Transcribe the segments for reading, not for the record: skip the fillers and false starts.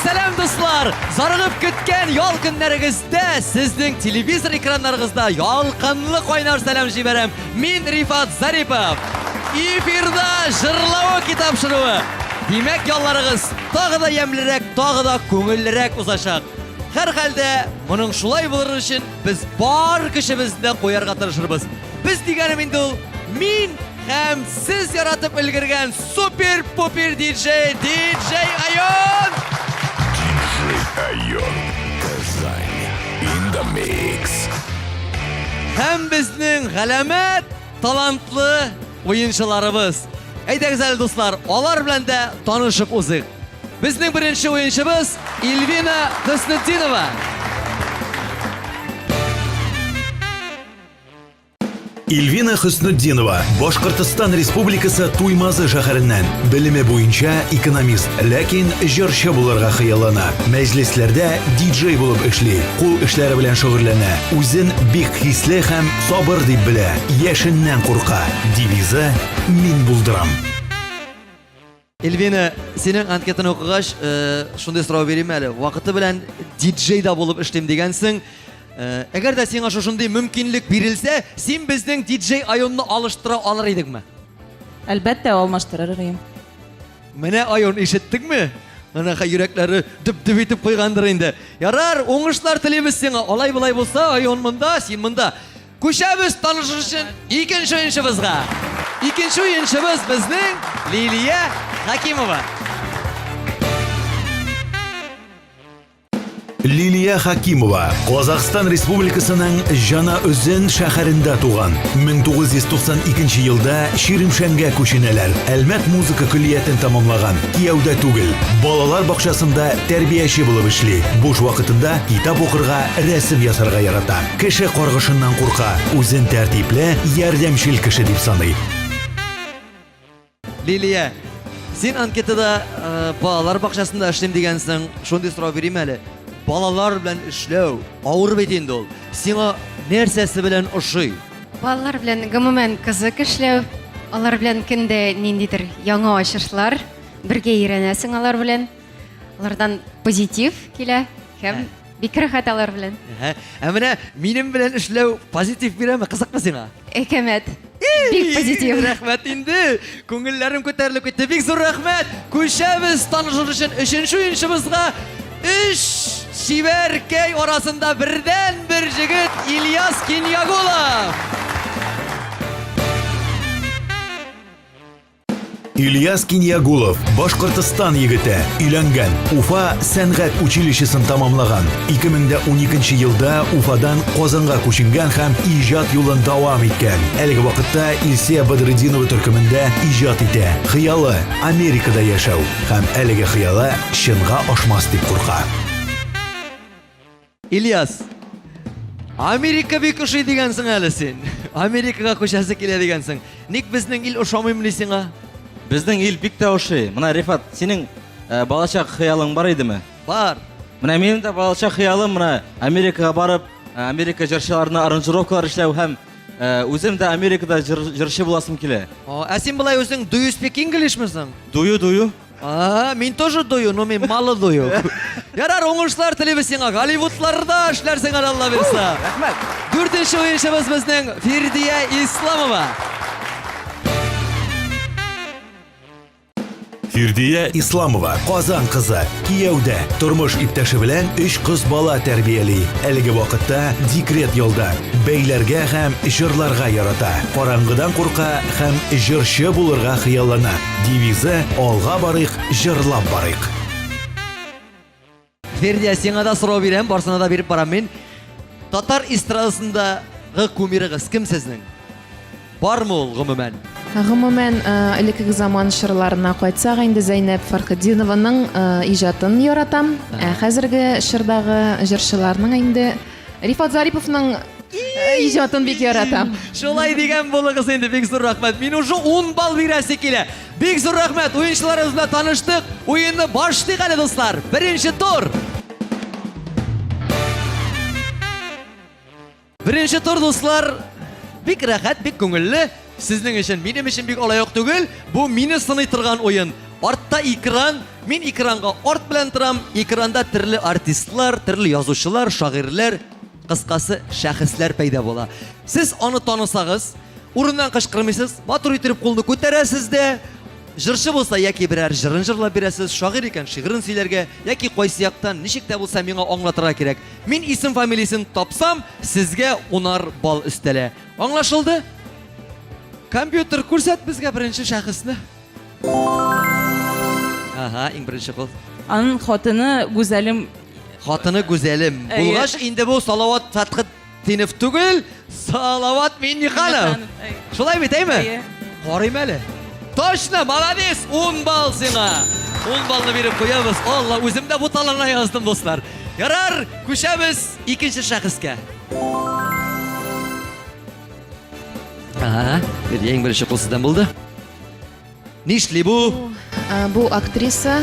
Selam dostlar. Zarıgıp kütken yol günlerinizde sizin televizor ekranlarınızda yolqınlık oynar selam jiberem. Min Rifat Zaripov. Efirde jırlağı kitap şuruğu. Demek yollarınız tağı da yemlirek, tağı da köngüllirek uzaşak. Her halde bunun şulay bulur için biz bar kişimizde koyar katırışırız. Biz digenim indi min hem siz yaratıp ilgirgen super popür DJ Ayon. Ayon Kazan in the mix. Hem bizning galamet talantlı oyuncularımız. Eyde güzel dostlar, onlar bilen de tanışıp uzak. Bizning birinchi oyunchimiz Ilvina Husnutdinova. Ilvina Husnutdinova, Boshqirtiston Respublikasi Tuymazı shahridan bilimi bo'yicha ekonomist, lekin jurchi bo'lirga xiyolana. Majlislarda DJ bo'lib ishli, qo'l ishlari bilan shug'ullana. O'zin bek hisli ham sabr deb bila, yashindan qo'rqa. Deviza men buldiram. Ilvina, senin anketini o'qigach, shunday so'rov beraymi hali? Vaqti bilan DJ da bo'lib ishlayman degansiz. Eğer de sana şunday mümkünlük verilse, sen bizning DJ Ayon'u alıştıra alır edikmi? Elbette almashtırırım. Mene Ayon işittik mi? Ana yürekleri düp etip koygandır indi. Yarar, oңышлар tileyimiz sana. Olay bulay bolsa, Ayon mında, sen mında. Koşabız tanışır için ikinci oyunçumuzga. İkinci oyunçumuz bizning Liliya Hakimova. Liliya Hakimova, Qozog'iston Respublikasining Jana-O'zin shahrida tug'an. 1992 yilda Shirimshanga ko'chinalar, Almat muzika kulliyatini tamomlagan. Kiyevda tugil, bolalar bog'chasida tarbiyachi bo'lib ishli. Bo'sh vaqtida kitob o'qirga, rasm yasarga yarata. Kishi qorg'ishindan qo'rqa, o'zin tartibli, yordamchil kishi deb sanaydi. Liliya, sen anketida bolalar bog'chasida ishlayman degansan, shunday so'rov beraymi hali? Balalar bilen işlev, ağır betindi ol. Sana nersesi bilen uşuy? Балалар белән гомумән кызык эшләү, алар белән көндә ниндидер яңа ачышлар, бергә өйрәнәсең алар белән. Алардан позитив килә һәм бик рәхәт алар белән. Әмінә минем bilen işlev pozitif bireме, kızıkмы сиңа? Әкәмәт. Бик позитив. Рәхмәт инде. Күңелләрем күтәрелеп китте. Бик зур рәхмәт. Күчәбез танышыр өчен өченче уенчыбызга 3 şiverkey orasında birden bir jigit İlyas Kinyagulov. Ilyas Kinyagulov, Boshqirtiston yigiti, uylangan, Ufa san'at uchilishi tamomlagan. 2012 yilda Ufadan Qozonga ko'chingan ham ijod yo'lini davom etgan. Ayni vaqtda Ilsiya Badriddinova turkumida ijod etdi. Xiyoli Amerikada yashau, ham ayni xiyoli shinga oshmas deb qo'rqa. İlyas, Amerika bir kuşu degansin hali sen. Amerikaga ko'chasi keladi degansin. Nik bizning il o'xshamaymi deysingga? Bizning il bik de o'xshay. Mana Rifat, sening balachaq xiyoling bar edimi? Бар. Mana mening de balachaq xiyolim mana Amerikaga barib, Amerika jurchilarini aranjirovkalar ishlab ham o'zim de Amerikada jurchi bo'lasım kela. Sen былай o'zing do you speak English misin? Duyu. Men тоже дую, но men мало дую. Yarar oңышлар tileymiz sana. Hollywoodlarda ishlarsan Allah bersa. Rahmat. 4-chi o'yinchimiz bizning Ferdiya Islamova. Ferdiya Islamova, Qozon qizi, Kiyevda turmush iptashi bilan 3 qiz bola tarbiyali. Ayni vaqtda dekret yo'lda. Beylarga ham ishirlarga yarata. Qorong'idan qo'rqa ham jurchi bo'lirga xiyolana. Deviza olg'a boriq, jurlab boriq. Ferdiya, sana da so'rov beraman, borsana da berib boraman men. Tatar estradasındagi kumirigiz kim sizning? Barmı ol gumuman? Гомумән, элекке заман шырларына кайтсак, инде Зәйнәп Фархетдинованың иҗатын яратам. Хәзерге шырдагы җырчыларның инде Рифат Зариповның иҗатын бик яратам. Шулай дигән булыгыз инде, бик зур рәхмәт. Мин уже 10 балл бирәсе килә. Бик зур рәхмәт. Уенчыларыбыз белән таныштык. Уенны башлыйк әле дуслар. Беренче тур. Birinci tur dostlar, bik rahat, bik көңелле. Sizning için, benim için bik olay yok түгел. Bu meni sınay turgan oyun. Артта экран, мин экранга арт белән торам. Экранда төрле артистлар, төрле язучылар, шагыйрьләр, кыскасы шәхесләр пәйда була. Сез аны танысагыз, урыннан кычкырмыйсыз, матур итеп кулны күтәрәсез дә, жырчы булса яки берәр җырын җырлап бирәсез, шагыйрь икән шигырын сөйләргә, яки кайсы яктан ничек тә булса миңа аңлатырга кирәк. Мин исем фамилиясын тапсам, сезгә 10 бал өстәлә. Аңлашылды? Компьютер күрсәт безгә беренче шәхесне. Ага, иң беренче кул. Аның хатыны Гүзәлем. Хатыны Гүзәлем. Булгач инде бу Салават Фәтхетдинов түгел, Салават Миңнеханов. Шулай бит, әйме? Карыйм әле. Точно, молодец! 10 бал сиңа. 10 балны биреп куябыз. Алла, үзем дә бу таларына яздым, дуслар. Ярар, күчәбез икенче шәхескә. Ага, ең беренче кул сездән булды. Нишли бу? Бу актриса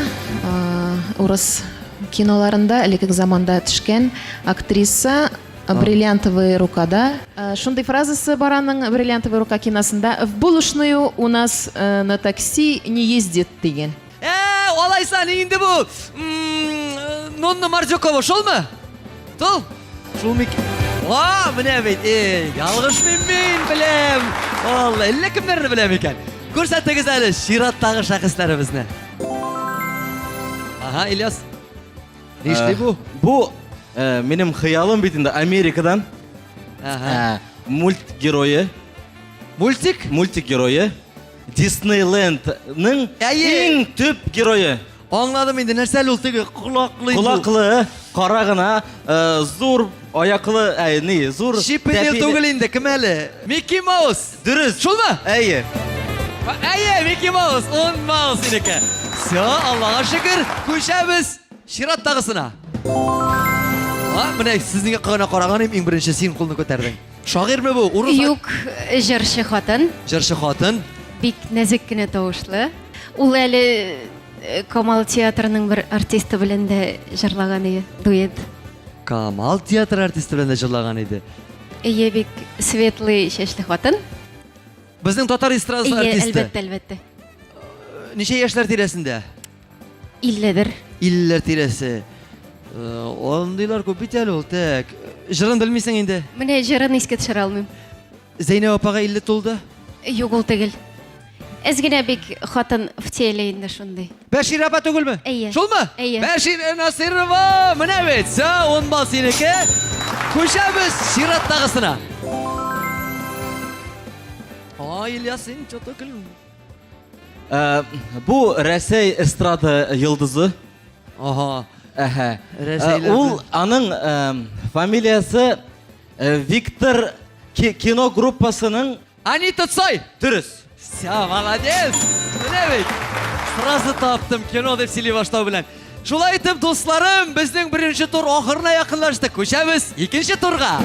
урыс киноларында элекке заманда төшкән актриса «Бриллиантовая рукада». Шундай фразасы бар аның «Бриллиантовая рука» киносында: «В булочную у нас на такси не ездит» деген. Алайсан инде бу. Нонна Мардюкова шулмы? Тол? Шулмы? Менә бит. Ялгыш мин беләм. Алла, әллә кемнәрне беләм икән. Күрсәтегез әле чираттагы шәхесләребезне. Ага, Ильяс. Нишли бу? Бу минем хыялым бит инде Америкадан. Мульт герое. Мультик герое. Диснейлендның иң төп герое. Аңладым инде, нәрсә ул теге кулаклы. Кулаклы, кара гына, зур аяклы, зур. Шипенел түгел инде, кем әле? Микки Маус. Дөрес. Шулмы? Әйе. Микки Маус, 10 бал синеке. Все, Аллага шөкер, күчәбез чираттагысына. Менә сезнең кына караганым, иң беренче син кулны күтәрдең. Шагыйрьме бу? Урыс? Юк, җырчы хатын. Җырчы хатын. Бик нәзик кенә тавышлы. Ул әле Камал театрының бер артисты белән дә җырлаган иде, дуэт. Камал театр артисты белән дә җырлаган иде. Әйе, бик светлый чәчле хатын. Безнең татар эстрадасы артисты. Әлбәттә. Ничә яшьләр тирәсендә? 50-дер. 50 тирәсе. Андыйлар күп бит әле ул, тәк. Җырын белмисең инде. Менә җырын искә төшерә алмыйм. Зәйнәп апага 50 тулды. Юк, ул түгел. Әзгенә бик хатын фтеле инде шундый. Бәшир апа түгелме? Әйе. Шулмы? Әйе. Бәшир Насирова, менә бит. 10 бал синеке. Күчәбез чираттагысына. Ильяс, син чото көлүм. Бу Рәсәй эстрада йылдызы. Ага. Ул аның фамилиясы Виктор кино группасының. Анита Цой. Дөрес. Все, молодец. Менә бит. Сразу таптым кино дип сөйли башлау белән. Шулай итеп, дусларым, безнең беренче тур ахырына якынлашты. Күчәбез икенче турга.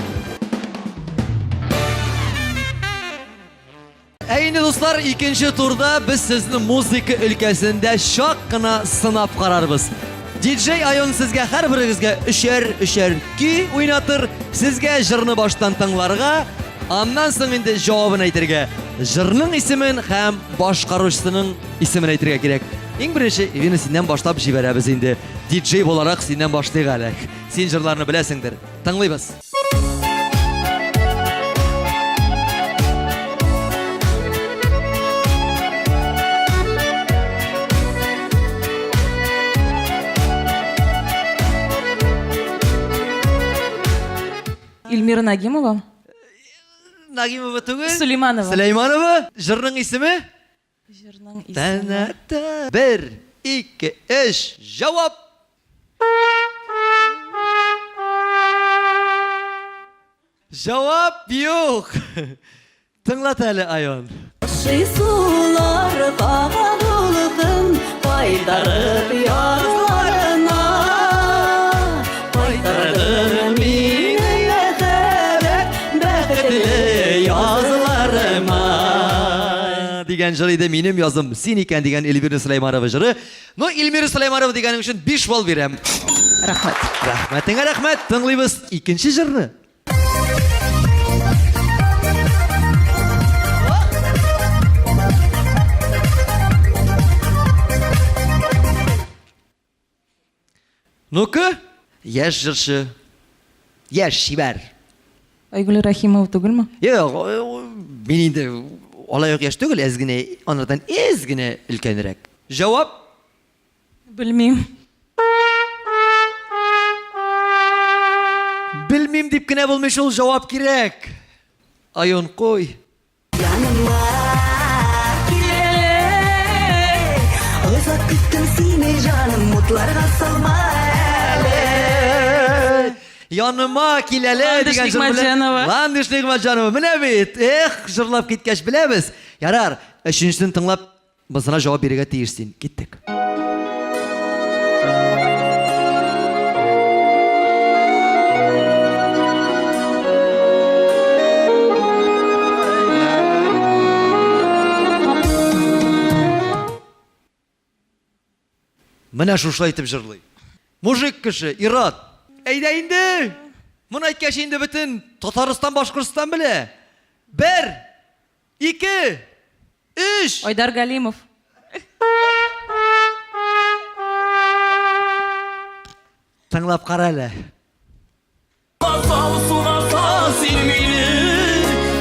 Әйне дуслар, икенче турда без сезне музыка өлкәсендә шак кына сынап карарбыз. Диджей Айон сезгә һәрберегезгә өчәр ки уйнатыр, сезгә җырны баштан тыңларга, аннан соң инде җавабын әйтергә. Җырның исемен һәм башкаручысының исемен әйтергә кирәк. Иң беренче Ивина синнән башлап җибәрәбез инде. Диджей буларак синнән башлыйк әле. Син җырларны беләсеңдер. Тыңлыйбыз. Эльмира Нагимова. Нагимова түгел? Сулейманова. Сулейманова. Җырның исеме? Җырның исеме. 1, 2, 3, җавап. Җавап юк. Тыңлат әле, Айон. Sular kağalıldım Kaydarıp yarlarına Kaydardım minellere Bekli yazlarıma Digen jırıydı minim yazım. Sin iken digen Elmira Süleymanova jırı. No, Elmira Süleymanova digenin üçün 5 bal verem. Рахмат. Рәхмәтеңә рәхмәт. Тыңлыйбыз икенче җырны. Ну-ка, яшь жыршы, яшь шибәр. Айгүл Рахимова түгелме? Yok, мен енді олай яшь түгел, әзгіне, анардан әзгіне үлкенірек. Жауап? Білмеймін. Білмейм деп кіне болмеш ол жауап керек. Айон қой. Yanıma gel, uzak gittim seni canım, mutlarga salma әлі. Yanıma kilele Landish Nigmatjanova. Landish Nigmatjanova. Міне бит. Жырлап кеткеш білеміз. Ярар, үшіншісін тыңлап, бізіна жауап береге тиірсін. Кеттік. Міне шушылай айтып жырлай. Мужик кіші, ират. Әйді енді. Мұны айткаш енді бүтін Татарстан, Башқұртстан біле. 1, 2, 3. Айдар Галимов. Тыңлап қара әлі.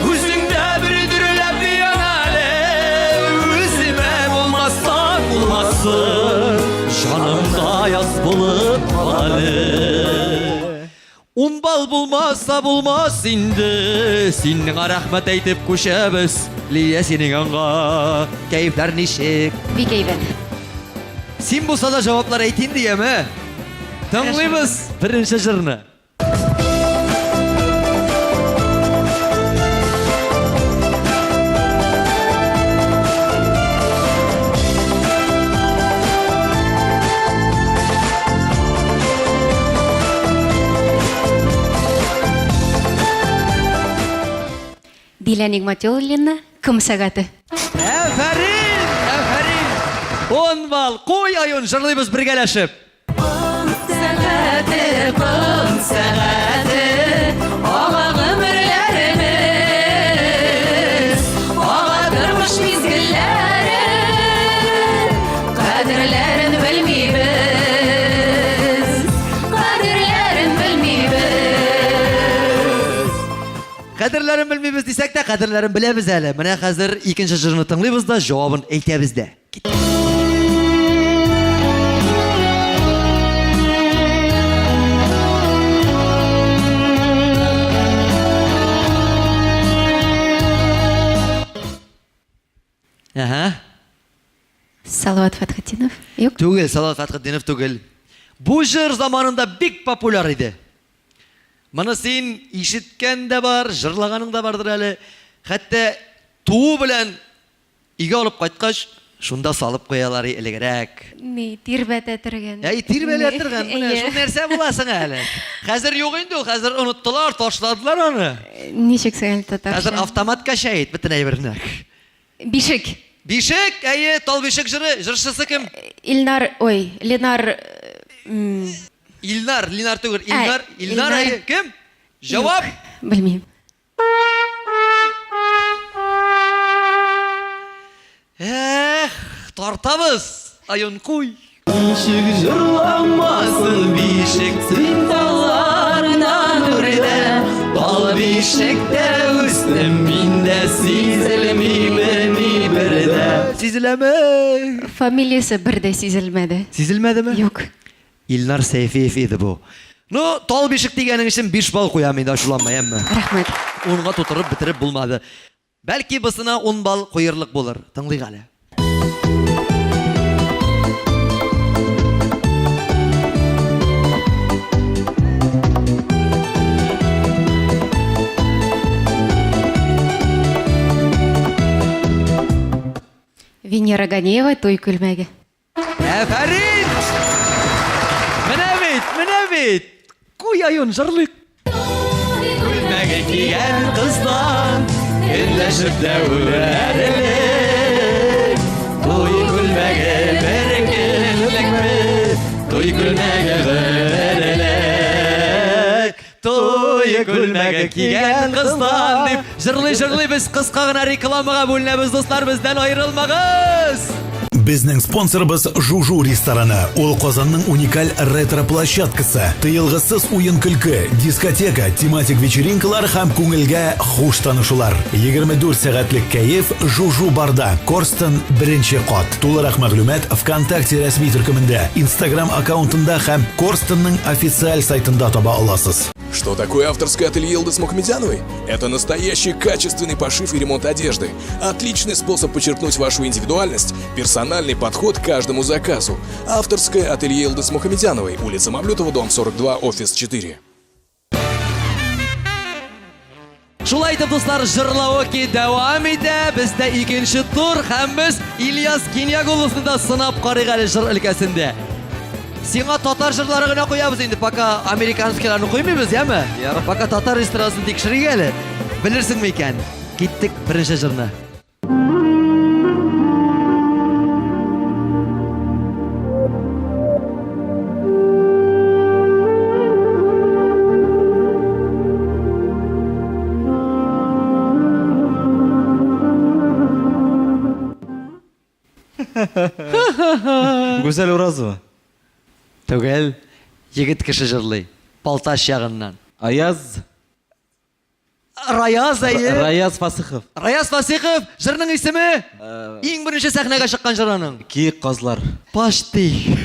Өзіңді бір дүрләп диян әлі. Өзіме болмастан болмасын. Жанымда яз болып қалады. Унбал болмаса болмас инді. Сенің рахмет айтып көшебіз. Лия сенің аңға. Кайфлар нешек. Бик әйбәт. Сен болса да жауаплар айтайын дейемі? Тыңлаймыз бірінші жырны. Дилә Нигматуллина, кым сәгате. Әфәрин, әфәрин. 10 бал, қой айын жырлайбыз біргеләшіп. Кым сәгате, ала гомерләребез, ала тормыш мизгелләрен, кадерләрен белмибез, кадерләрен белмибез. Қадірлерін білмейбіз десек те, қадірлерін білеміз әлі. Міне қазір екінші жырны тыңлайбыз да, жауабын айтабыз да. Салават Фатхетдинов. Юк. Түгел, Салават Фатхетдинов түгел. Бұл жыр заманында бик популяр еді. Мұны сен ишіткен де бар, жырлағаның да бардыр әлі. Хәтті туы білән иге алып қайтқаш, шунда салып қоялар елігірек. Ми тирбәт әтірген. Тирбәлі әтірген, мұны шун нәрсе боласың әлі. Қазір yok енді, қазір ұныттылар, ташладылар оны. Ничек сәгәл татарша? Қазір автоматка шәйт, бітін әйбірінәк. Бишек. Бишек, тал бишек жыры, жыршысы кім? Ленар түгір. Илнар, кім? Жауап? Білмейм. Тартабыз, айын қой. Бишек жырламасын, бишек сынталарынан үрді. Тал бишекте үстім, менде сезілмеймін бірді. Сезілемі? Фамилиясы бірде сезілмеді. Сезілмеді ме? Юк. Илнар Сәйфиев еді бұл. Ну, тал бишек дегенің үшін 5 бал қоямын, енді ашуланмай әмі. Рахмет. Онға тұтырып бітіріп болмады. Бәлкі бысына 10 бал қойырлық болыр. Тыңлайық әлі. Венера Ганеева, той күлмәге. Әфәрин! Менә бит! Қой айын жырлық. Күлмәге киген қыздан, керләшіп дәуір әрілік. Той күлмәге бір келілік, той күлмәге бірілік. Той күлмәге киген қыздан деп жырлай біз қысқа ғына рекламаға бөлінеміз достар, бізден айырылмағыз. Безнең спонсорыбыз Жужу рестораны. Ул Казанның уникаль ретро площадкасы. Тыелгысыз уен көлке, дискотека, тематик вечеринкалар һәм күңелгә хуш танышулар. 24 сәгатьлек кәеф Жужу барда. Корстон 1-нче кат. Тулырак мәгълүмат ВКонтакте рәсми төркемендә, Instagram аккаунтында һәм Корстонның официаль сайтында таба аласыз. Что такое авторское ателье Елдыс Мухамедяновой? Это настоящий качественный пошив и ремонт одежды. Отличный способ подчеркнуть вашу индивидуальность, персональный подход к каждому заказу. Авторское ателье Елдыс Мухамедяновой, улица Мавлютова, дом 42, офис 4. Шулай итеп, дуслар, жырлауки дәвам итә. Бездә икенче тур һәм без Ильяс Кинягуловны да сынап карыйк әле жыр өлкәсендә. Сиңа татар жырлары гына куябыз инде, пока американскийларны куймыйбыз, яме? Пока татар эстрадасын тикшерик әле. Белерсеңме икән? Киттек беренче жырны. Гүзәл Уразова. Түгел, егет кеше жырлый. Балташ ягыннан. Аяз. Раяз әйе. Раяз Фасыхов. Раяз Фасихов, жырның исеме? Иң беренче сәхнәгә чыккан жырының. Киек казлар. Пашти.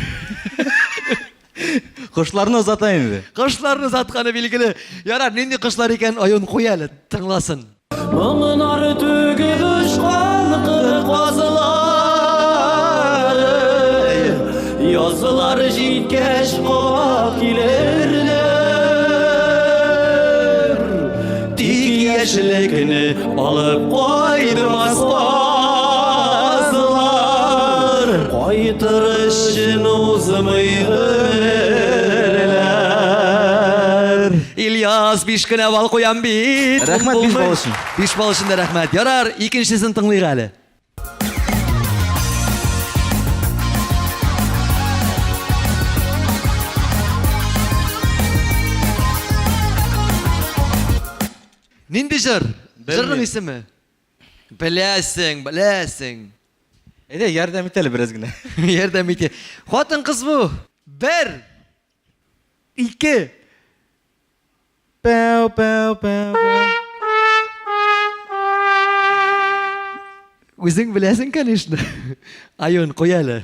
Кошларны озата инде. Кышларны затканы билгеле. Ярар, нинди кышлар икән, аюн куй әле, тыңласын. Моңнары түгел ушкан кырык казлар. Yazılar җиткәч кап килерләр. Тик яшьлекне алып кайдырмас казлар. Кайтыр өчен узмыйлар. Ильяс 5 кенә бал куям бит. Рәхмәт, 5 бал өчен. 5 бал өчен дә рәхмәт. Ярар, икенчесен тыңлыйк әле. Нинди жыр? Жырның исеме? Беләсең, беләсең. Әйдә, ярдәм ит әле бераз гына. Ярдәм ите. Хатын кыз бу. 1 2 Пәу, пәу, пәу. Үзең беләсең, конечно. Аюн, куй әле.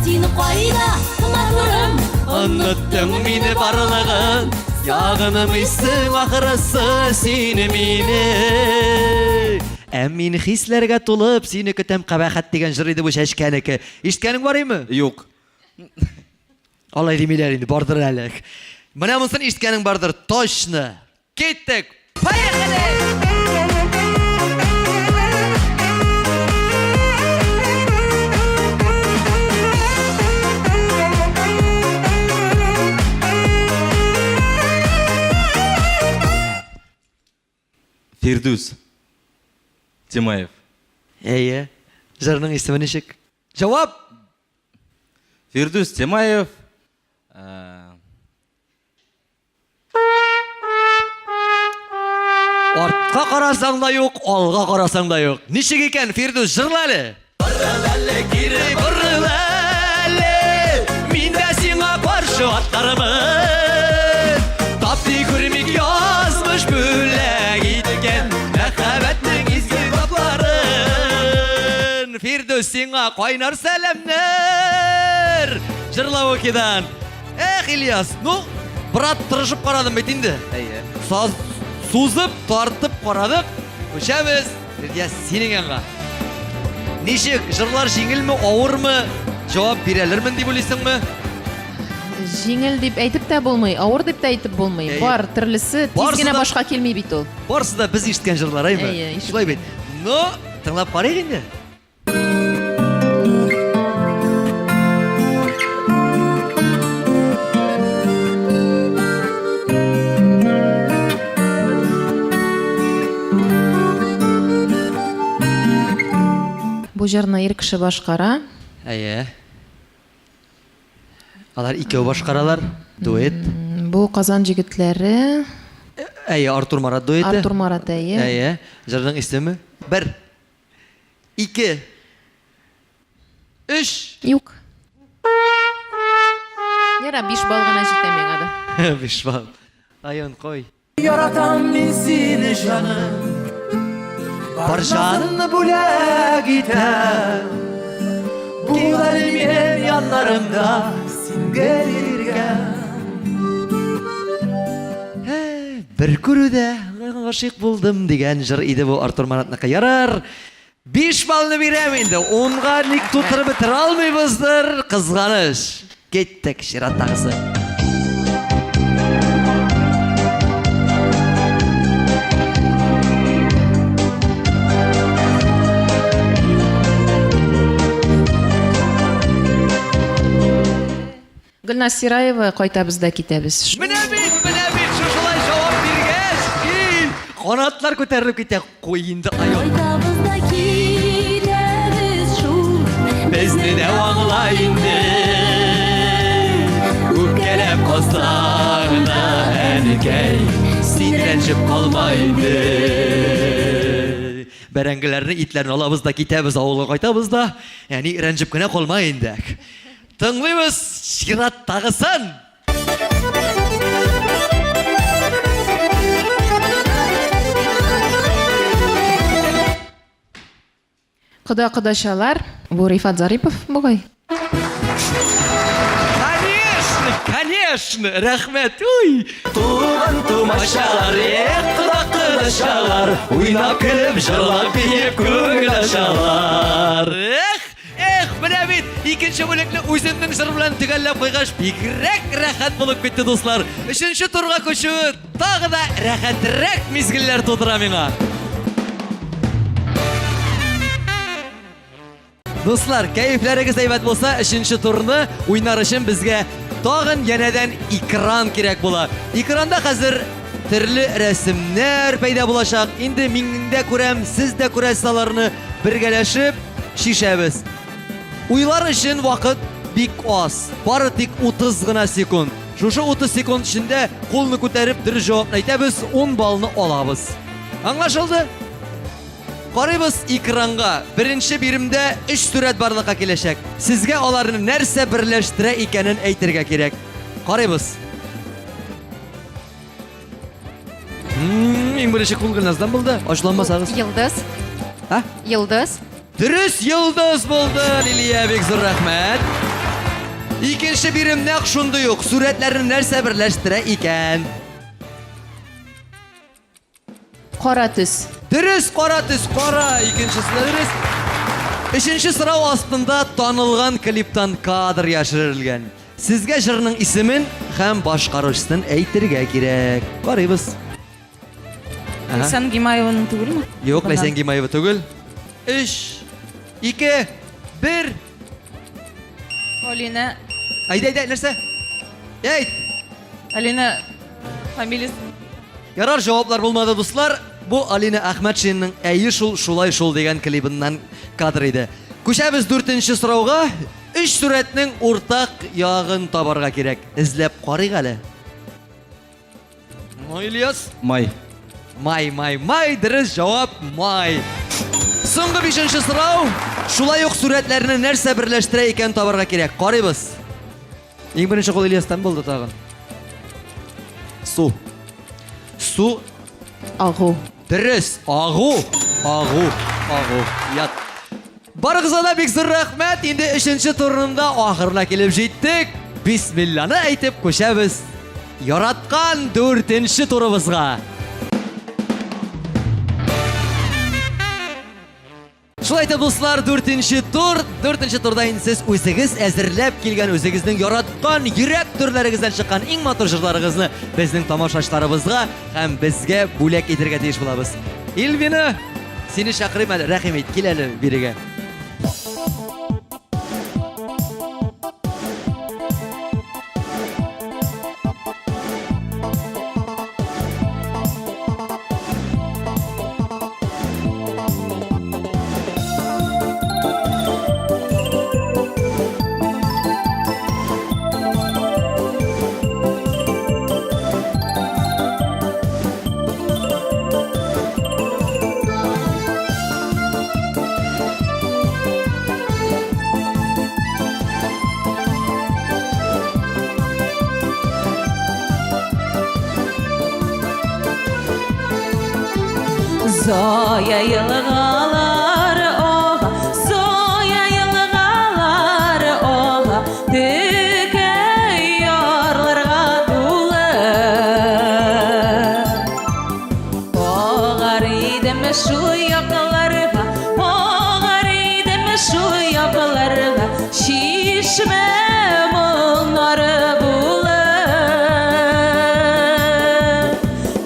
Сине кайда, кыматларым, Оныттың мине барлыгын, ягыным исең ахырысы сине мине. Мин хисләргә тулып, сине көтәм кабахат дигән җыр иде бу шәшкәнеке. Ишеткәнең барымы? Юк. Алай димиләр инде, бардыр әле. Менә монысын ишеткәнең бардыр, точно. Киттек. Поехали! Фирдус Тимаев. Әйе. Жырның исеме ничек? Җавап. Фирдус Тимаев. Артка карасаң да юк, алга карасаң да юк. Ничек икән, Фирдус, җырла әле. Барләле кире барләле, мин дә сиңа каршы аттармын. Тапты күрмик язмыш бүләк иткән, мәхәббәтнең изге тапларын. Фирдус, сиңа кайнар сәламнәр. Җырлау окидан. Эх, Ильяс, ну, брат, тырышып карадым бит инде. Әйе. Сузып, тартып карадык. Күчәбез. Ильяс, синең янга. Ничек, җырлар җиңелме, авырмы? Җавап бирәләрмен дип уйлыйсыңмы? Җиңел дип әйтеп тә булмый, авыр дип тә әйтеп булмый. Бар, төрлесе тиз генә башка килми бит ул. Барысы да без ишеткән җырлар, әйме? Әйе, ишеткән. Шулай бит. Ну, тыңлап карыйк инде. Бу җырны ир кеше башкара. Әйе. Алар икәү башкаралар, дуэт. Бу Казан җегетләре. Әйе, Артур Марат дуэты. Артур Марат, әйе. Әйе. Җырның исеме? 1 2 3. Юк. Яра 5 бал гына җитә миңа да. 5 бал. Айын кой. Yaratan min seni canım. Бар жанымны бүләк итәм. Бул әле минем яннарымда син гәриргә. Бер күрүдә гашык булдым дигән җыр иде бу Артур Манатныкы. Ярар. 5 балны бирәм инде. 10га ник тутырып бетерә алмыйбыздыр. Кызганыш. Кеттек чираттагысы. Гөлназ Сираева кайтабыз да китәбез. Менә бит, шушылай җавап биргәч, канатлар күтәрелеп китә. Куй инде аяк. Кайтабыз да китәбез шул. Безне дә аңлай инде. Үпкәләп калсаң да әнекәй, син рәнҗеп калма инде. Бәрәңгеләрне, итләрне алабыз да китәбез, авылга кайтабыз да, яни рәнҗеп кенә калма инде. Тыңлыйбыз чираттагысын. Кыда-кыдачалар, бу Рифат Зарипов бугай. Конечно, рәхмәт. Уй. Туган тумачалар, кыда-кыдачалар, уйнап көлеп, җырлап, биеп күңел ачалар. Менә бит, икенче бүлекне үземнең җыр белән төгәлләп куйгач, бигрәк рәхәт булып китте, дуслар. Өченче турга күчүе тагы да рәхәтрәк мизгелләр тудыра миңа. Дуслар, кәефләрегез әйбәт булса, өченче турны уйнар өчен безгә тагын янәдән экран кирәк була. Экранда хәзер төрле рәсемнәр пайда булачак. Инде мин дә күрәм, сез дә күрәсез аларны, бергәләшеп шишәбез. Уйлар өчен вакыт бик аз. Бары тик 30 гына секунд. Шушы 30 секунд эчендә кулны күтәреп дөрес җавапны әйтәбез, 10 балны алабыз. Аңлашылды? Карыйбыз экранга. Беренче биремдә 3 сурәт барлыкка киләчәк. Сезгә аларны нәрсә берләштерә икәнен әйтергә кирәк. Карыйбыз. Иң беренче кул Гөлназдан булды. Ачуланмасагыз. Йылдыз. А? Йылдыз. Дөрес, йылдыз булды, Лилия, бик зур рәхмәт. Икенче бирем нәкъ шундый ук, сурәтләрне нәрсә берләштерә икән? Кара төс. Дөрес, кара төс, кара. Икенчесе дөрес. Өченче сорау астында танылган клиптан кадр яшерелгән. Сезгә җырның исемен һәм башкаручысын әйтергә кирәк. Карыйбыз. Ләйсән Гимаеваның түгелме? Юк, Ләйсән Гимаева түгел. 3, 2, 1. Алина. Әйдә, нәрсә? Әйт. Алина фамилиясы. Ярар, җаваплар булмады, дуслар. Бу Алина Әхмәтшинның "Әйе шулай шул" дигән клибыннан кадр иде. Күчәбез 4нче сорауга. 3 сурәтнең уртак ягын табарга кирәк. Эзләп карыйк әле. Ильяс? Май. Май. Дөрес җавап май. Соңгы 5нче сорау. Шулай ук сурәтләрне нәрсә берләштерә икән табарга кирәк. Карыйбыз. Иң беренче кул Ильястан булды тагын. Су. Агу. Дөрес. Агу. Ят. Барыгызга да бик зур рәхмәт. Инде 3нче турында ахырына килеп җиттек. Бисмилланы әйтеп күчәбез яраткан 4нче турыбызга. Шулай итеп, дуслар, 4нче тур. 4нче турда инде сез үзегез әзерләп килгән, үзегезнең яраткан йөрәк төрләрегездән чыккан иң матур җырларыгызны безнең тамашачыларыбызга һәм безгә бүләк итәргә тиеш булабыз. Илвина, сине чакырыйм әле, рәхим ит, кил әле бирегә. Soya yılğalar oğa, soya yılğalar oğa, tükey yarlarga dulu. Oğar idim şu yaklarga, oğar idim şu yaklarga, şişme bunları bulu.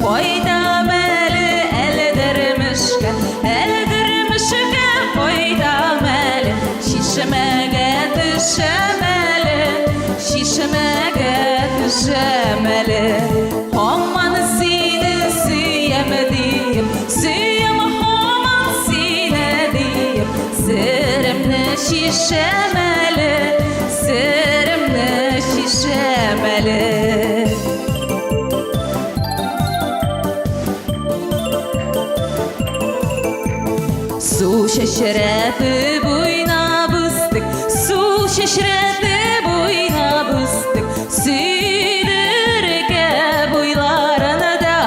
Koyda meli eldirmişken, eldirmişken koyda meli, şişmege düşemeli, şişmege düşemeli. Aman seni süyemediğim, süyem aman seni diyeyim, sırımne şişemeli, sırımne şişemeli. Su şeşreti boyuna bıstık, su şeşreti boyuna bıstık, süydürge boylarını da.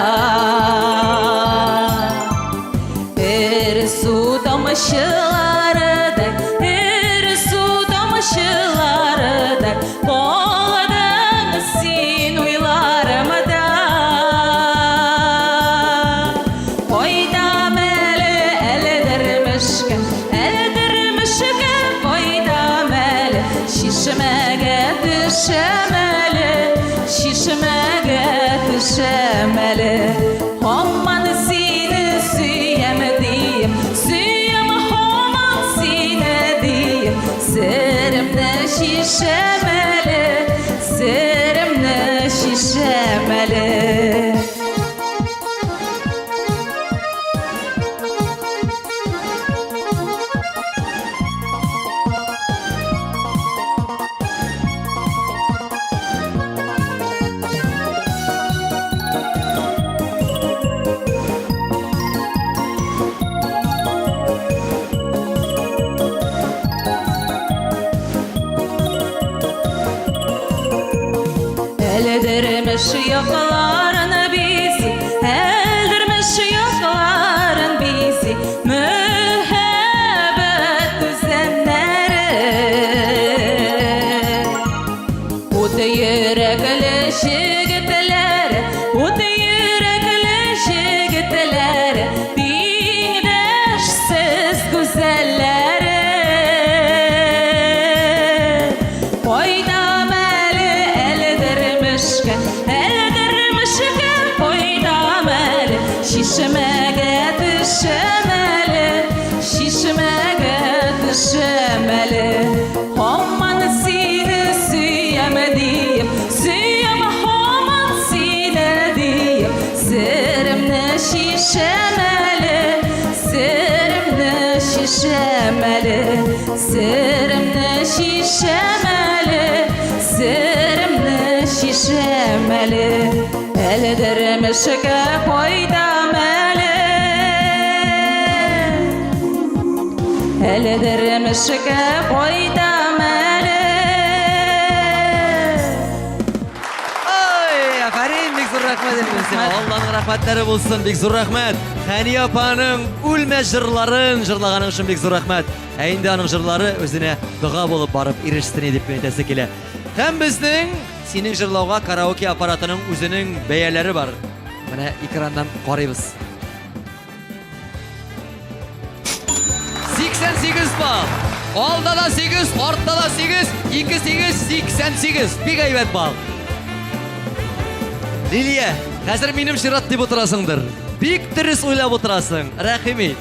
Her su damışıları da, her su damışıları da, koladın sin uylarımı da. Koyda meli eldirmişken, eldirmişken koyda meli, şişmege düşemeli, şişmege düşemeli. Aman seni süyemediğim, süyem aman seni diyeyim, sırımne şişemeli, sırımne şişemeli. Eldirmiş yoklarını bizi, eldirmiş yokların bizi, mühebbet düzenleri. Udu yürekli şigitler, udu yürekli şigitler, dindeşsiz güzelleri. Koyda meli eldirmişken, eldirmişken koyda meli, şişmege düşemeli, şişmege düşemeli. Aman seni süyemediğim, süyem aman seni diyeyim, sırımne şişemeli, sırımne şişemeli, sırımne şişemeli, sırımne şişemeli. Eldirmişke koyda meli, eldirmişke koyda meli. Oy, aferin, bek zo'r rahmat elimizga. Allohning rahmatlari bo'lsin, bek zo'r rahmat. Xaniya opaning o'lmas jırlarin jırlaganing uchun bek zo'r rahmat. Endi aning jırlari o'zine duo bo'lib borib erishsin deb aytasi kela. Hem bizning sening jırlauga karaoke aparatining o'zining bayalari bor. Mana ekrandan qaraymiz. 88 bal. Oldida da 8, ortda da 8, 2 8 88. Bek aybat bal. Liliya, hozir menim shirat deb o'tirasingdir. Bek tiris o'ylab o'tirasing. Rahimit.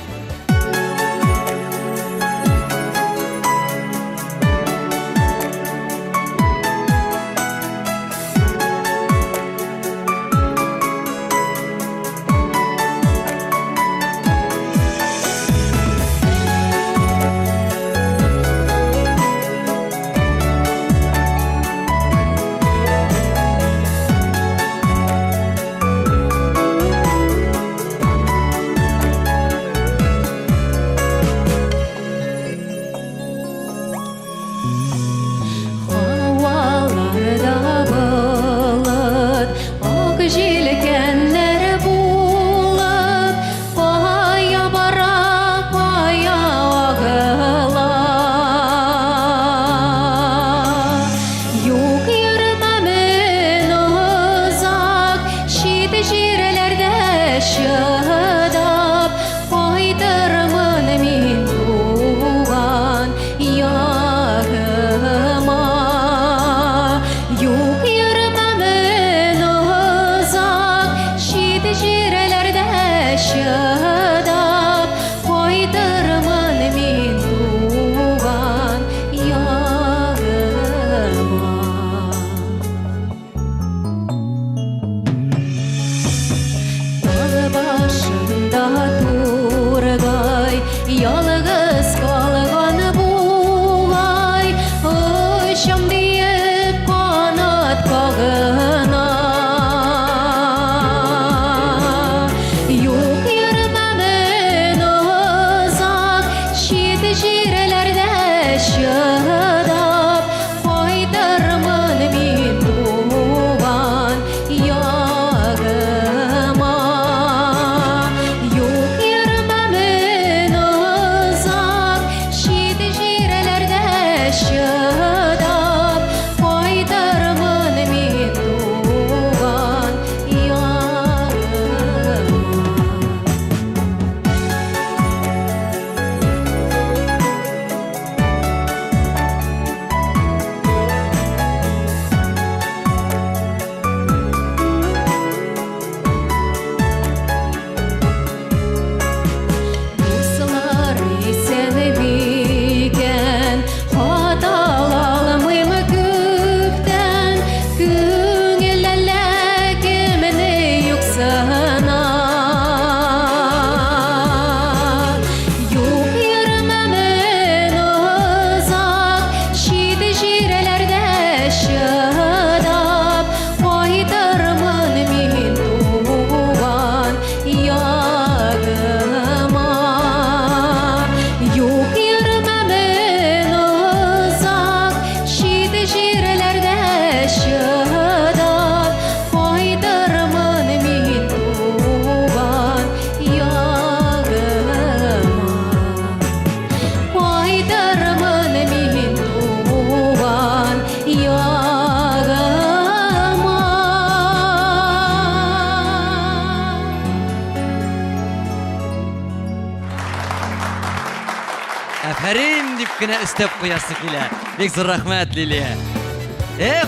gene istep koyası kile. Bek zor rahmet Liliye.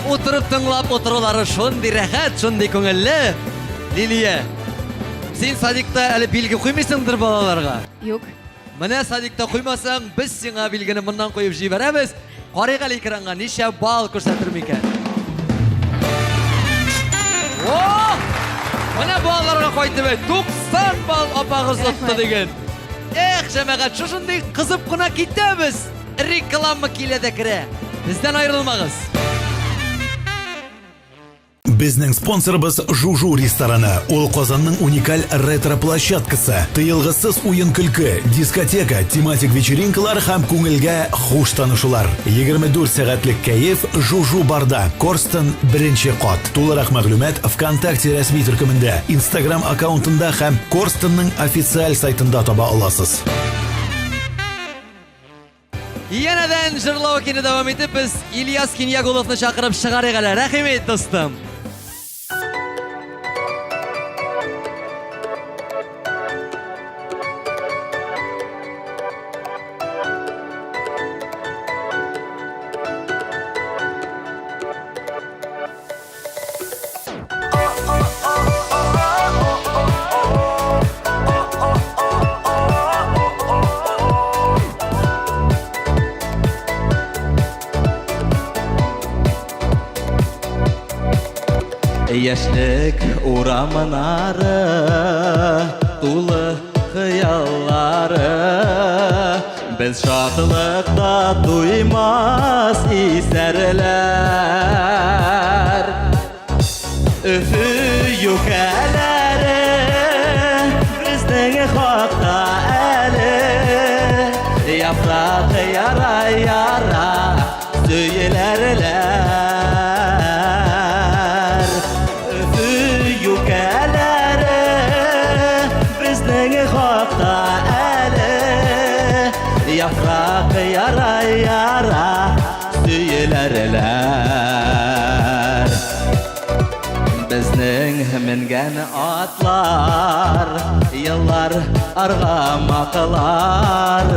Oturup tınlap oturulары şundi rahat, şundi köngüllü. Liliye, sen sadikta әлі bilgi koymaysındır balalarga. Yok. Mene sadikta koymasan, biz sana bilgini bundan koyup jiberemiz. Qarıqal ekranға neşe bal ko'rsatir mikan? Mene balalarga koydu be, 90 bal apağız ottu degen. Cemaat, şuşunday kızıp kına kitemiz. Reklamı kilede kire. Bizden ayrılmağız. Bizning sponsorimiz Juju restorani. Ol Qozonning unikal retro plощадкасы. Tıyılgısız oyun kulki, diskoteka, tematik вечеринкалар ham ko'ngilga xush tanishuvlar. 24 saatlik kayf Juju barda. Korston 1-qat. To'liq ma'lumot VKontakte rasmiy turkumida, Instagram akkauntida ham Korstonning ofisial saytida topa olasiz. Yeniden jırlav kini devam edip biz İlyas Kinyagulov'nu çakırıp çıkarıqalar. Rahmet dostum. Яшьлек урамнары, тулы хыяллары, без шатлыкта туймас исәрләр. Өфü юкәләре, безнең хакта әле, яфрак яра-яра сөйләрләр. Yaprak yara-yara söylerler. Bizning mingan atlar, yıllar arg'amoqlar,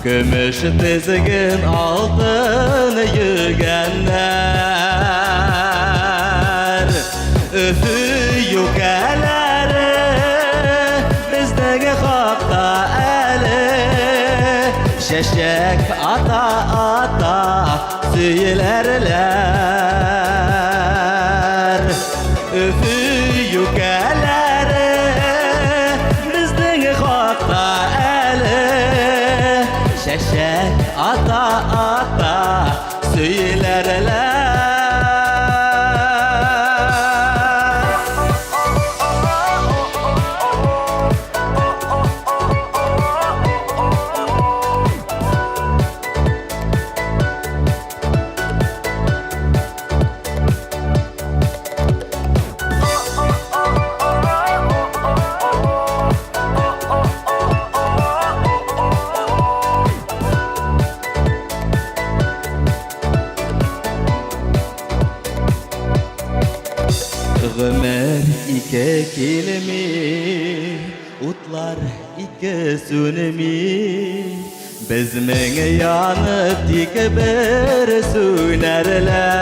kumush tizgin oltin yuganlar. Öfü yukalari bizning haqda ali, şeşek ata söylerler. Öfü yükeleri bizden hakta eli, şeşek ata söylerler. Ömer ike kilimi, utlar ike sünemi, bizning yanıp dik bir sünerler.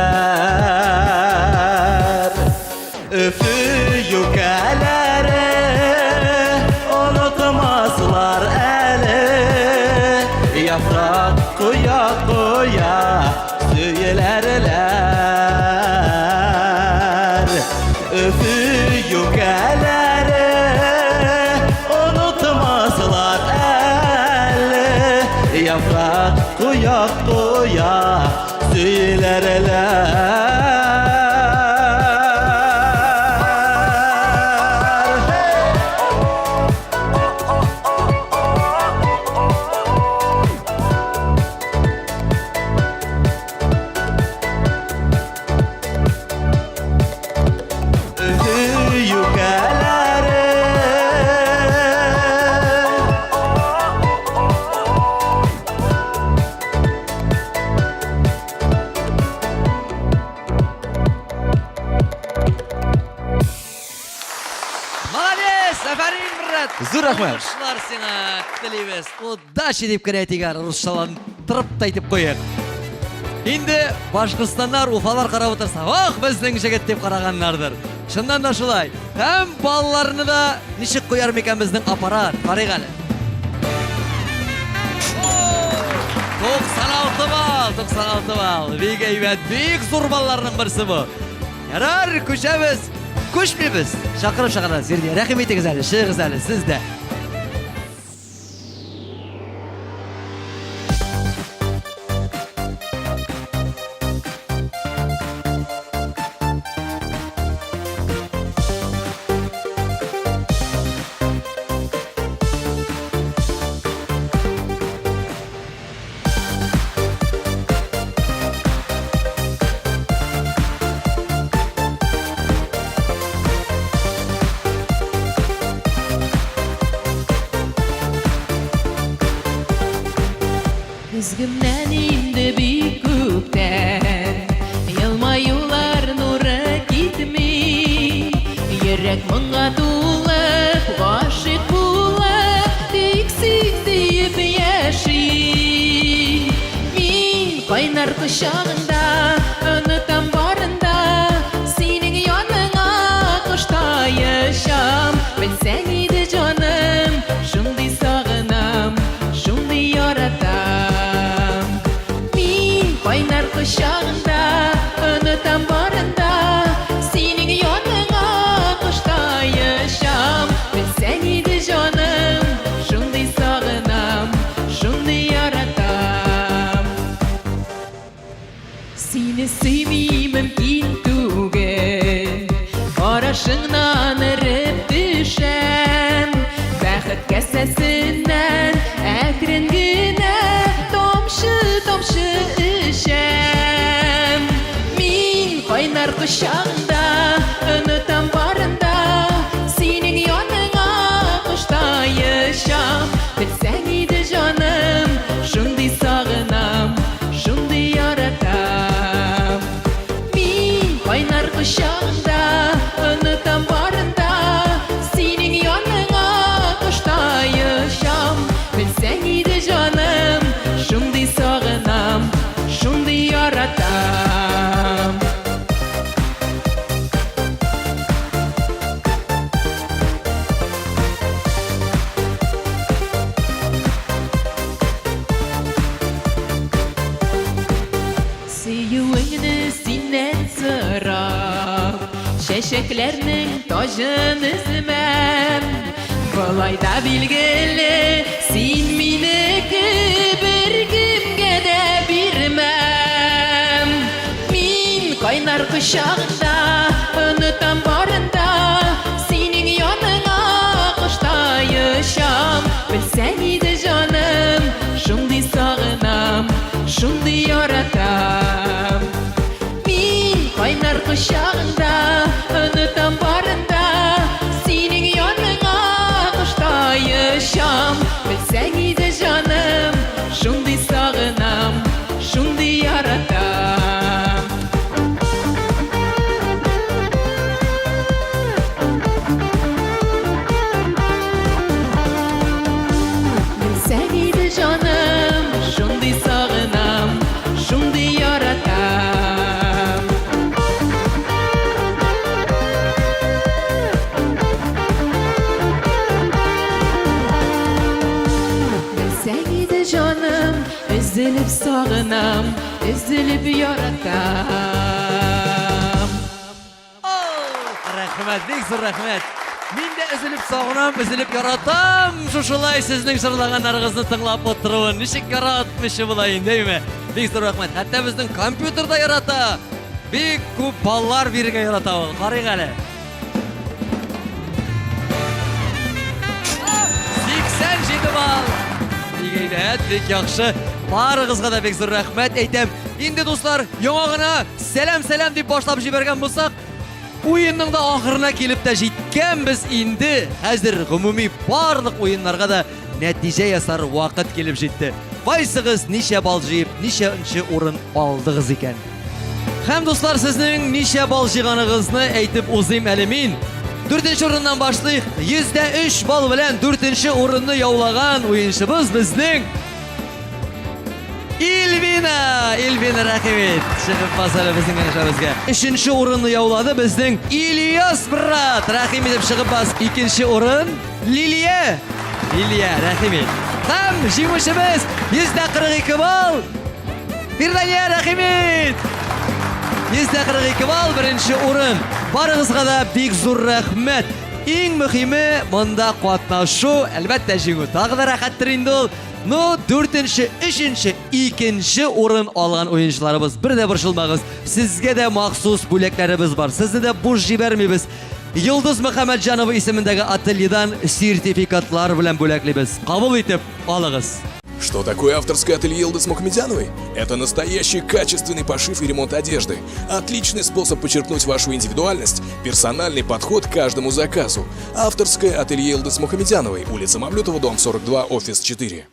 Öfü yukeleri unutmazlar eli, yaprak koya koya söylerler. Öfü yükeleri unutmazlar eli, yaprak koya koya söylerler. Aferin Murat. Zor rahmet. Alkışlar sana. Dilimiz. Удачи deyip kiretigar Rusçalan тоттырып та әйтеп қояйық. Инде Башқұртстаннар, Уфалар қарап отырса, ох, біздің жігіт деп қарағаннардыр. Шыннан да шулай. Һәм балаларны да ничек қояр мекен біздің аппарат? Қарайық әле. 96 бал. Бик әйбәт, бик зур балаларның берсе бу. Ярар, күчәбез. Күчмибез. Шақырып шақырасыз. Зерде, рәхим итегез әле, шыгыз әле, сіз дә. Üzgümden indi bir gökten Yılmayular nuru gitmi Yürek mınga dolup Aşık bulup Diksik deyip yaşayım Min kaynar kuşağında Unutam barında Senin yanına kışta yaşam Ben seni canım Şundi sağınam Şundi yaratam Min kaynar kuşağında Unutam barında Senin yanına kışta yaşam Ben seni de canım Şundi sağınam Şundi yaratam Seni sevmeyim mümkün түгел Karşından ırıp düşem Бәхет кәсәсеннән әкрен генә Тамчы эчәм Мин кайнар кочагында Онытам барында Синең яныңа кышта яшам Белсәң иде җаным Шундый сагынам Шундый яратам Мин кайнар кочагында Онытам барында Синең яныңа кышта яшам Белсәң иде җаным Шундый сагынам Шундый яратам Сөюеңне синнән сорап Чәчәкләрнең тажын өзмәм Болай да билгеле Син минеке бер кемгә дә бирмәм Мин кайнар кочагында Онытам барында Синең яныңа кышта яшам Белсәң иде җаным Шундый сагынам Шундый яратам Мин кайнар кочагында Онытам барында Синең яныңа кышта яшам Белсәң иде җаным Шундый сагынам Шундый яратам Белсәң иде җаным Шундый сагынам Шундый яратам Белсәң иде җаным Өзелеп сагынам Өзелеп яратам Рәхмәт, бик зур рәхмәт. Мин дә өзелеп сагынам, өзелеп яратам. Шушылай сезнең җырлаганнарыгызны тыңлап отыруын. Ничек яратмыйчы булайын, дейме? Бик зур рәхмәт. Хәтта безнең компьютерда ярата. Бик күп баллар бирергә ярата ул. Карыйк әле. 87 бал. Бик әйбәт, бик яхшы. Барыгызга да бик зур рәхмәт әйтәм. Инде дуслар, яңа гына сәлам дип башлап җибәргән булсак, Уйынның да ахырына килеп тә җиткәнбез инде. Хәзер гомуми барлык уеннарга да нәтиҗә ясар вакыт килеп җитте. Кайсыгыз ничә бал җыеп, ничәнче урын алдыгыз икән? Һәм дуслар, сезнең ничә бал җыйганыгызны әйтеп узыйм әле мин. 4нче урыннан башлыйк. 103 бал белән 4нче урынны яулаган уенчыбыз безнең Ilvina rahmet. Çıkıp basalım bizim gençlerimizge. Üçüncü orunu yavladı bizden İlyas Brat. Rahim edip çıkıp bas. İkinci orun Liliye. Rahmet. Tam jimuşumuz %42 bal. Firdaniye rahmet. %42 bal birinci orun. Barınızga da big zur rahmet. Eng muhimi bunda qatnaşu albatta jingu. Tagı da rahattir indi ol. No 4-chi, 3-chi, 2-chi o'rin olgan o'yinchilarimiz birda bir shilmag'iz. Sizga da maxsus bo'laklarimiz bor. Sizni da bo'sh jibermaymiz. Yıldız Muhammadjanova ismidagi atelyedan sertifikatlar bilan bo'laklaymiz. Qabul etib oling'iz. Что такое авторское ателье Йылдыз Мухамедяновой? Это настоящий качественный пошив и ремонт одежды. Отличный способ подчеркнуть вашу индивидуальность, персональный подход к каждому заказу. Авторское ателье Йылдыз Мухамедяновой, улица Мавлютова, дом 42, офис 4.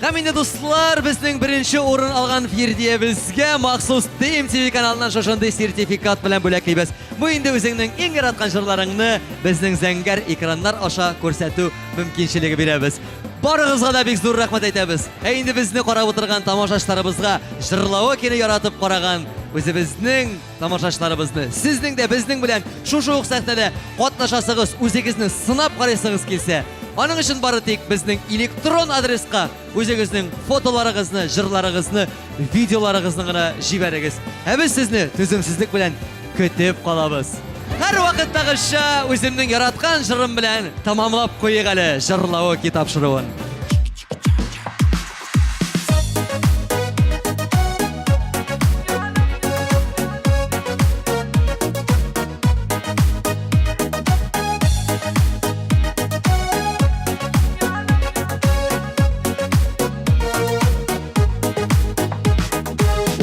Haminde dostlar, bizning birinchi o'rin olgan Firdiyevizga maxsus DMTV kanalidan shoshonday sertifikat bilan bo'laklaymiz. Bu endi o'zingning eng yaratgan shirlaringni bizning zangar ekranlar osha ko'rsatuv mumkinchiligi beramiz. Barig'izga da bek zo'r rahmat aytamiz. Endi bizni qarab o'tirgan tomoshachilarimizga shirlovakini yaratib qaragan o'zimizning tomoshachilarimizni, sizning de bizning bilan shu sahnada qatnashasiz, o'zingizni sinab qaraysiz kelsa, onun için bari tek bizning elektron adresga o'zingizning fotolaringizni, jırlaringizni, videolaringizni gina jiberigiz. Biz sizni tuzumsizlik bilan kutib qolamiz. Her vaqtdag'icha o'zimning yaratgan jirim bilan tamomlab qo'ying hali jırlovaki topshiruvin.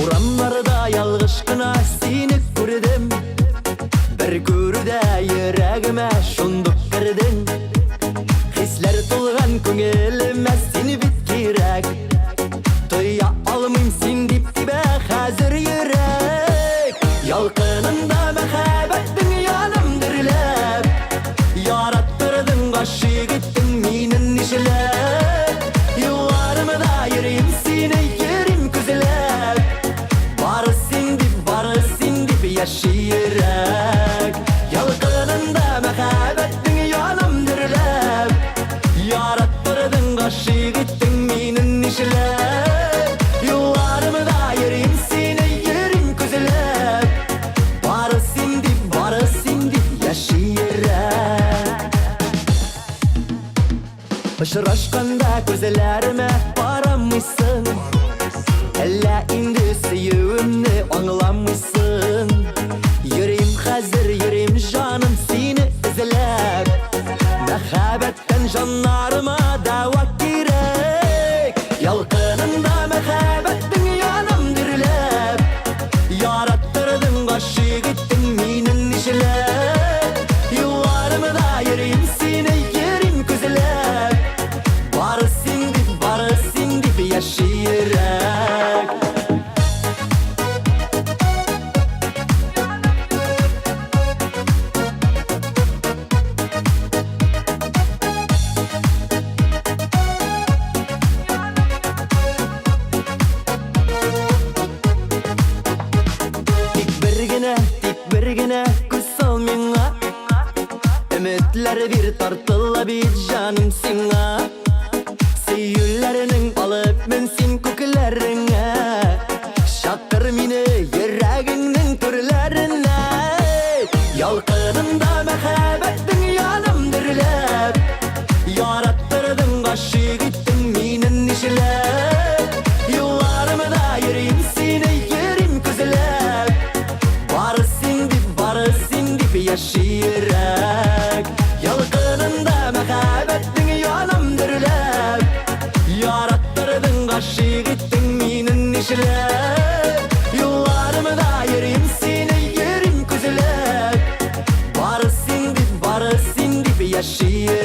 Uramlarda yalgışkına seni gördüm. Bir görüde yüreğime şunduk girdin. Hisler tulgan köngülüme seni bitkirek. Toya almayım sen dip dibe hazır yürek. Yalqınında mehabetin yanım dirilep. Yarattırdın kaşı gittin minin işlep. Yıllarımı da yürüyüm seni yerim küzülep. Barısın dip yaşayırek. Yalqınında mehabetin yanım dirilep. Yarattırdın kaşı gittin minin işlep. Yıllarımı da yürüyüm seni yerim küzülep. Barısın dip yaşayırek. Işıraşkanda gözlerime baramışsın. Ella indi süyüğümni anlamışsın. Yüreğim hazır, yüreğim canım seni izlep. Mehabetten canlarıma dava gerek. Yalqınında mehabetin yanım dirilep. Yarattırdın kaşı gittin minin işlep. Yıllarımı da yüreğim seni yerim küzülep. Barısın dip yaşayırek. Tik birgine küs al minga. Ümitler bir tartılla bir canım singa. Süyüllerinin alıp minsin kokularına. Şakır mini yüreğinin türlerine. Yalqınında mehabetin yanım dirilep. Yarattırdın kaşı gittin minin işlep. Yıllarımı da yürüyüm seni yerim küzülep. Barısın dip yaşayırek. Yalqınında mehabetin yanım dirilep. Yarattırdın kaşı gittin minin işlep. Yıllarımı da yürüyüm seni yerim küzülep. Barısın dip yaşayırek.